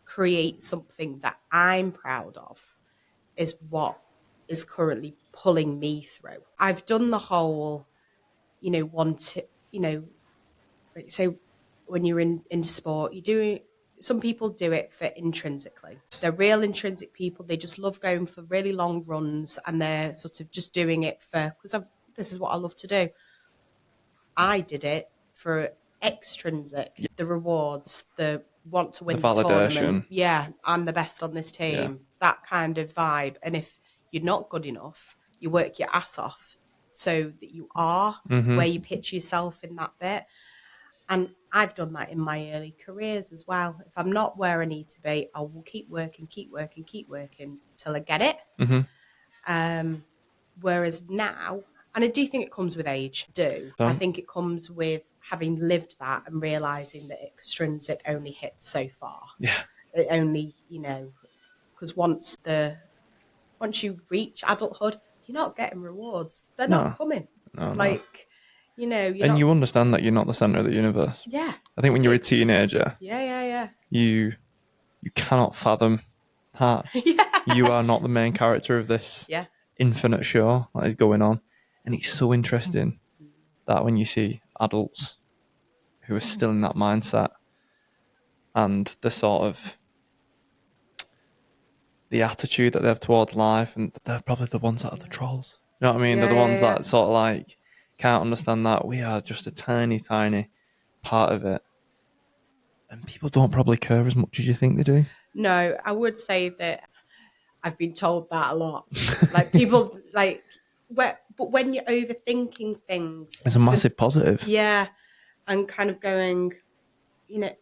create something that I'm proud of is what is currently pulling me through. I've done the whole, want it, like say when you're in sport, you do some people do it for intrinsically. They're real intrinsic people. They just love going for really long runs and they're sort of just doing it because this is what I love to do. I did it for extrinsic, the rewards, the want to win The the tournament. validation. Yeah, I'm the best on this team. Yeah. That kind of vibe. And if you're not good enough, you work your ass off so that you are where you pitch yourself in that bit. And I've done that in my early careers as well. If I'm not where I need to be, I will keep working till I get it. Whereas now, and I do think it comes with age, I think it comes with having lived that and realising that extrinsic only hits so far. Yeah. It only, because once you reach adulthood, you're not getting rewards. They're not coming. No. You understand that you're not the center of the universe. Yeah. I think when you're a teenager, Yeah. you cannot fathom that. Yeah. You are not the main character of this infinite show that is going on. And it's so interesting that when you see adults who are still in that mindset and the sort of the attitude that they have towards life, and they're probably the ones that are the trolls. You know what I mean? They're the ones that sort of like can't understand that we are just a tiny, tiny part of it. And people don't probably care as much as you think they do. No, I would say that I've been told that a lot. Like people but when you're overthinking things, It's a massive positive. Yeah. And kind of going,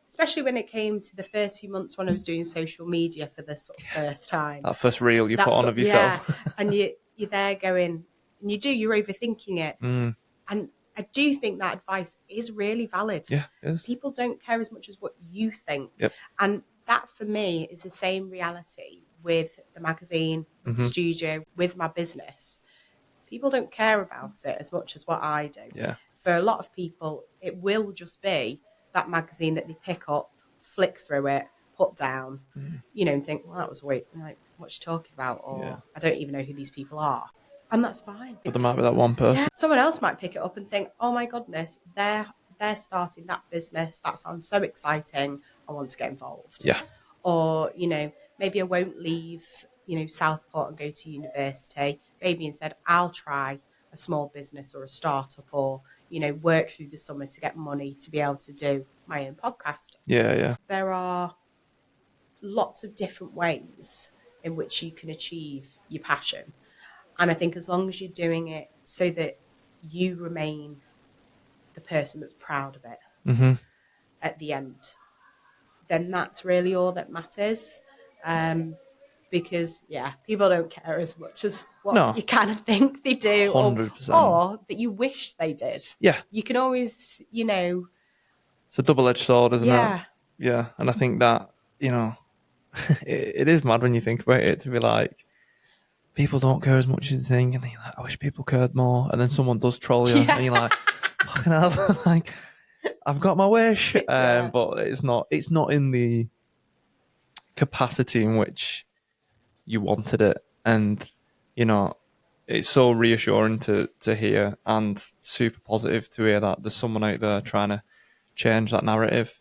especially when it came to the first few months when I was doing social media for the sort of first time. That first reel you put on of yourself. Yeah. And you're there going, and you're overthinking it. And I do think that advice is really valid. Yeah, it is. People don't care as much as what you think. Yep. And that for me is the same reality with the magazine, with the studio, with my business. People don't care about it as much as what I do. Yeah. For a lot of people, it will just be that magazine that they pick up, flick through it, put down, and think, well, that was weird. Like, what's she talking about? Or I don't even know who these people are. And that's fine. But there might be that one person. Yeah. Someone else might pick it up and think, oh my goodness, they're starting that business. That sounds so exciting. I want to get involved. Yeah. Or, maybe I won't leave, Southport and go to university. Maybe instead I'll try a small business or a startup or, work through the summer to get money to be able to do my own podcast. Yeah. There are lots of different ways in which you can achieve your passion. And I think as long as you're doing it so that you remain the person that's proud of it at the end, then that's really all that matters. Because, people don't care as much as what you kind of think they do 100%. or that you wish they did. Yeah. You can always, It's a double-edged sword, isn't it? Yeah. And I think that, it is mad when you think about it to be like, people don't care as much as you think, and then you're like, I wish people cared more. And then someone does troll you, and you're like, fucking hell, like, I've got my wish. But it's not in the capacity in which you wanted it. And, it's so reassuring to hear and super positive to hear that there's someone out there trying to change that narrative.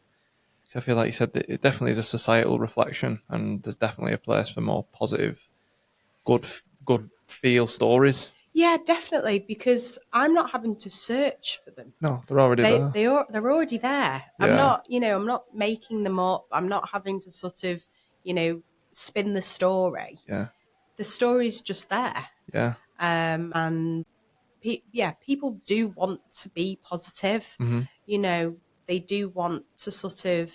So I feel like you said that it definitely is a societal reflection, and there's definitely a place for more positive, good feel stories. Yeah, definitely, because I'm not having to search for them. No, they're already there. They're already there. I'm Yeah, not, I'm not making them up. I'm not having to sort of, spin the story. yeah, The story's just there. yeah. And people do want to be positive. Mm-hmm. You know, they do want to sort of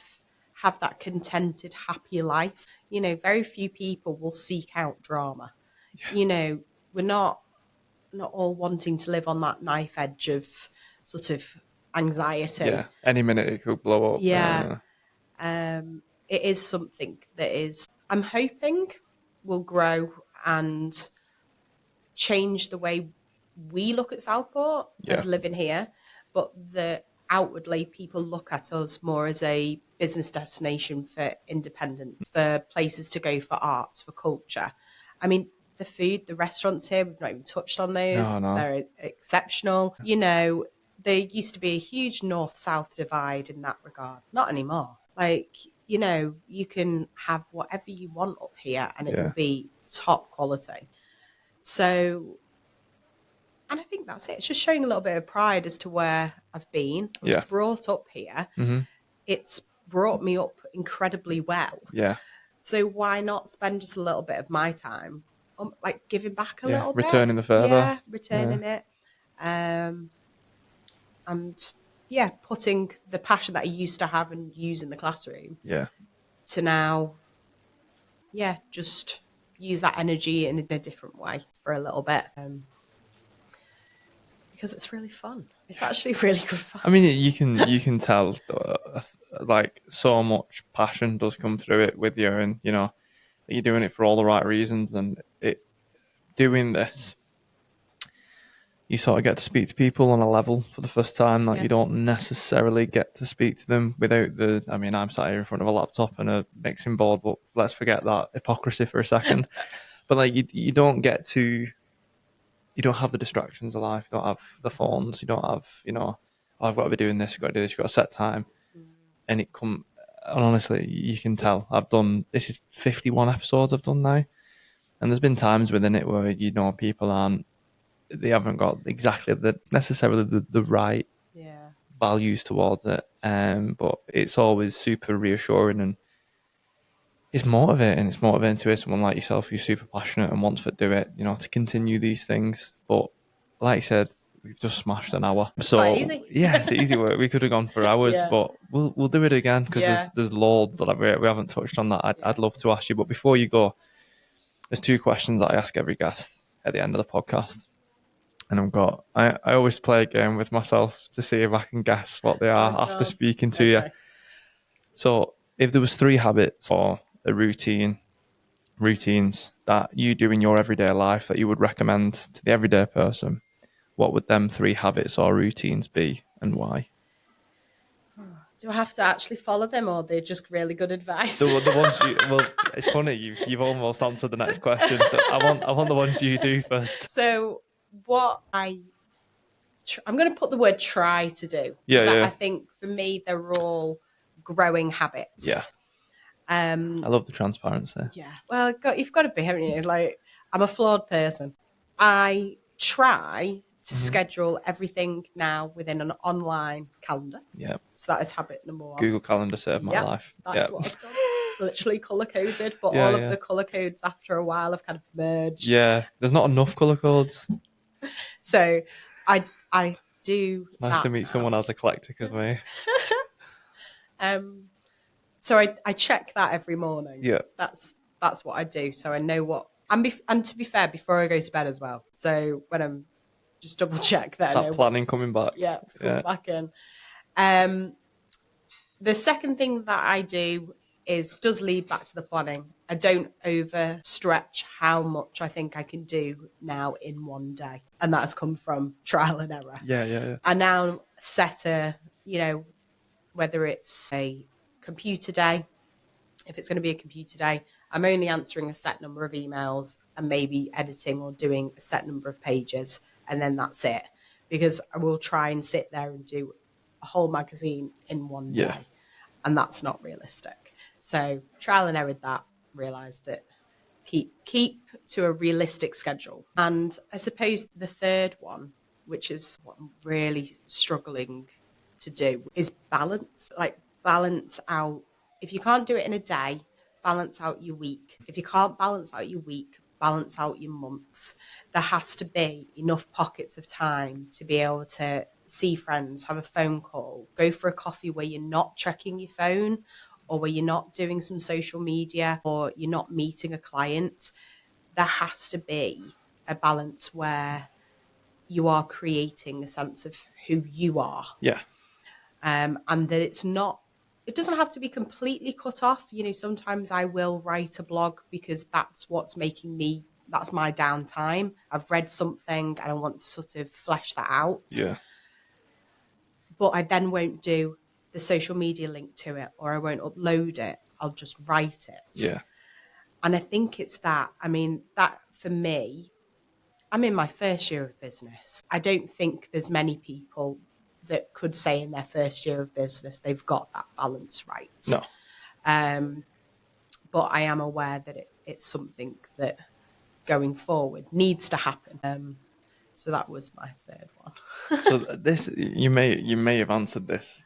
have that contented, happy life. Very few people will seek out drama. We're not all wanting to live on that knife edge of sort of Yeah, anxiety. any minute it could blow up. Yeah. It is something that I'm hoping will grow and change the way we look at Southport Yeah, as living here, but that outwardly people look at us more as a business destination for independent, for places to go for arts, for culture. I mean, the food, the restaurants here, we've not even touched on those. no. They're exceptional. There used to be a huge north-south divide in that regard. Not anymore. Like, you can have whatever you want up here and it will Yeah, be top quality. So, and I think that's it. It's just showing a little bit of pride as to where I've been. I was yeah. brought up here. Mm-hmm. It's brought me up incredibly well. Yeah, So why not spend just a little bit of my time, like giving back a yeah. little bit? Returning the favour. Yeah, Yeah, returning it. And yeah, putting the passion that I used to have and use in the classroom yeah, to now, yeah, just use that energy in a different way for a little bit. Because it's really fun. It's actually really good fun. I mean, you can tell like so much passion does come through it with you, and you're doing it for all the right reasons, and doing this, you sort of get to speak to people on a level for the first time that Yeah. you don't necessarily get to speak to them without I mean, I'm sat here in front of a laptop and a mixing board, but let's forget that hypocrisy for a second. But like, you don't get to, you don't have the distractions of life. You don't have the phones. You don't have, oh, I've got to be doing this. You've got to do this. You've got a set time. And and honestly, you can tell this is 51 episodes I've done now. And there's been times within it where, people they haven't got exactly necessarily the right Yeah. values towards it. But it's always super reassuring, and it's motivating. It's motivating to hear someone like yourself who's super passionate and wants to do it, to continue these things. But like I said, we've just smashed an hour. It's So quite easy. yeah, it's easy work. We could have gone for hours, Yeah. but we'll do it again, because Yeah. there's loads that we haven't touched on that I'd love to ask you. But before you go, there's two questions that I ask every guest at the end of the podcast. And I always play a game with myself to see if I can guess what they are after speaking to you. So if there was 3 habits or routines that you do in your everyday life that you would recommend to the everyday person, what would them 3 habits or routines be, and why? Do I have to actually follow them, or they're just really good advice? The ones it's funny, you've almost answered the next question. I want the ones you do first. So what I'm going to put the word try to do. Yeah. I think for me, they're all growing habits. Yeah. I love the transparency. Yeah. Well, you've got to be, haven't you? Like, I'm a flawed person. I try to schedule everything now within an online calendar. Yeah. So that is habit number 1. Google Calendar saved my life. That's what I've done. Literally color coded, but Yeah, all of the color codes after a while have kind of merged. Yeah, there's not enough color codes. So I do. It's nice to meet someone as eclectic as me. So I check that every morning. Yeah. That's what I do. So I know what. And to be fair, before I go to bed as well. So when I'm just double check that. That planning coming back. Yeah, it's coming back in. The second thing that I do does lead back to the planning. I don't overstretch how much I think I can do now in one day. And that has come from trial and error. Yeah. I now set whether it's a computer day, if it's going to be a computer day, I'm only answering a set number of emails and maybe editing or doing a set number of pages. And then that's it. Because I will try and sit there and do a whole magazine in one day. And that's not realistic. So trial and error that, realised that keep to a realistic schedule. And I suppose the third one, which is what I'm really struggling to do, is balance. Like, balance out. If you can't do it in a day, balance out your week. If you can't balance out your week, balance out your month. There has to be enough pockets of time to be able to see friends, have a phone call, go for a coffee where you're not checking your phone, or where you're not doing some social media, or you're not meeting a client. There has to be a balance where you are creating a sense of who you are. Yeah. And that it doesn't have to be completely cut off. Sometimes I will write a blog because that's my downtime. I've read something and I want to sort of flesh that out. Yeah. But I then won't do the social media link to it, or I won't upload it. I'll just write it. Yeah. And I think it's that. I mean, that for me, I'm in my first year of business. I don't think there's many people that could say in their first year of business they've got that balance right. No. But I am aware that it's something that going forward needs to happen. So that was my third one. So this, you may have answered this,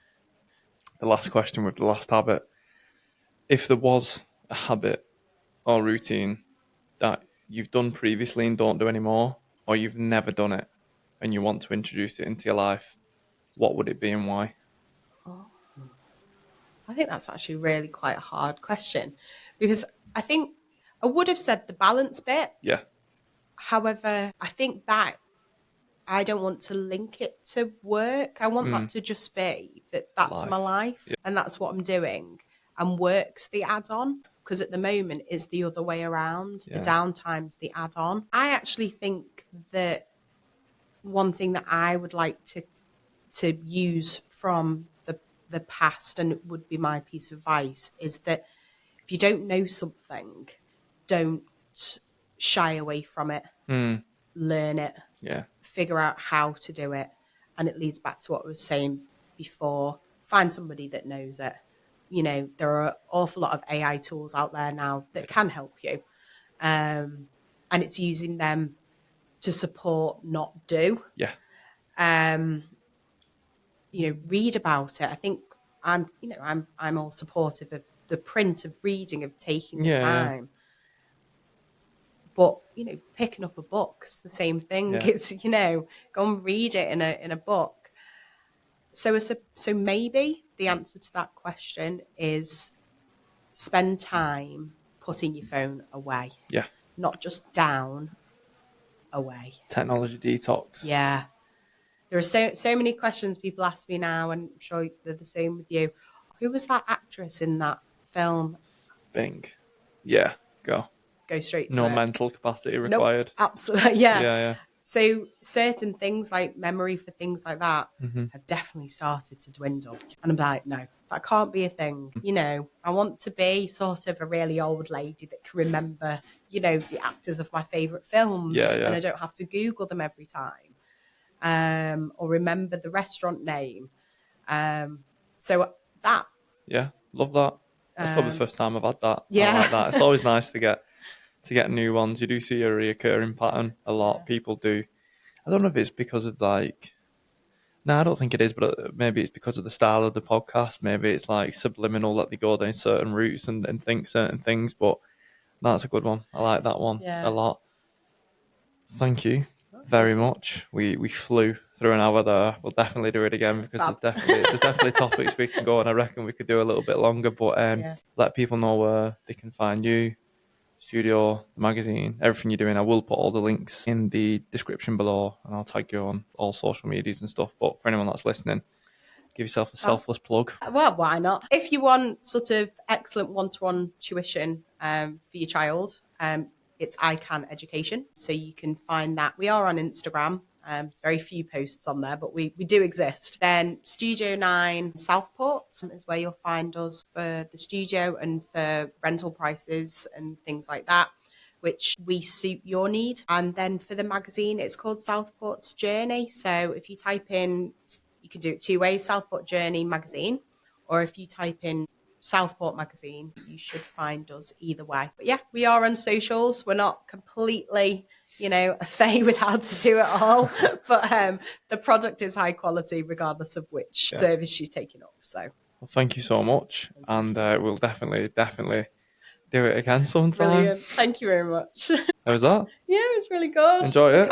the last question with the last habit. If there was a habit or routine that you've done previously and don't do anymore, or you've never done it and you want to introduce it into your life, what would it be and why? I think that's actually really quite a hard question, because I think I would have said the balance bit. Yeah. However, I think that I don't want to link it to work. I want that to just be that's my life, and that's what I'm doing. And work's the add-on, because at the moment it's the other way around. Yeah. The downtime's the add-on. I actually think that one thing that I would like to use from the past, and it would be my piece of advice, is that if you don't know something, don't shy away from it. Learn it. Yeah. Figure out how to do it. And it leads back to what I was saying before. Find somebody that knows it. There are an awful lot of AI tools out there now that can help you. And it's using them to support, not do. Yeah. Read about it. I think I'm all supportive of the print, of reading, of taking the time. But picking up a book's the same thing. Yeah. It's go and read it in a book. So maybe the answer to that question is spend time putting your phone away. Yeah. Not just down, away. Technology detox. Yeah. There are so many questions people ask me now, and I'm sure they're the same with you. Who was that actress in that film? Bing. Yeah. Go straight to no it. mental capacity required. Nope, absolutely. Yeah. Yeah. So certain things like memory for things like that have definitely started to dwindle. And I'm like, no, that can't be a thing. I want to be sort of a really old lady that can remember, the actors of my favourite films. Yeah. And I don't have to Google them every time. Or remember the restaurant name. So that. Yeah, love that. That's probably the first time I've had that. Yeah. I like that. It's always nice to get new ones. You do see a reoccurring pattern a lot. Yeah. People do. I don't know if it's because of no, I don't think it is, but maybe it's because of the style of the podcast. Maybe it's like subliminal that they go down certain routes and think certain things, but that's a good one. I like that one a lot. Thank you very much. We flew through an hour there. We'll definitely do it again, because there's definitely topics we can go on. I reckon we could do a little bit longer, but let people know where they can find you, studio, the magazine, everything you're doing. I will put all the links in the description below, and I'll tag you on all social medias and stuff. But for anyone that's listening, give yourself a selfless plug. Well, why not? If you want sort of excellent one-to-one tuition for your child, it's I Can Education. So you can find that. We are on Instagram. There's very few posts on there, but we do exist. Then Studio 9 Southport is where you'll find us for the studio and for rental prices and things like that, which we suit your need. And then for the magazine, it's called Southport's Journey. So if you type in, you can do it two ways, Southport Journey magazine, or if you type in Southport magazine, you should find us either way. But yeah, we are on socials. We're not completely, a fay with how to do it all, but the product is high quality regardless of which service you're taking up. So, well, thank you so much, and we'll definitely do it again sometime. Brilliant. Thank you very much. How was that? Yeah, it was really good. Enjoy it.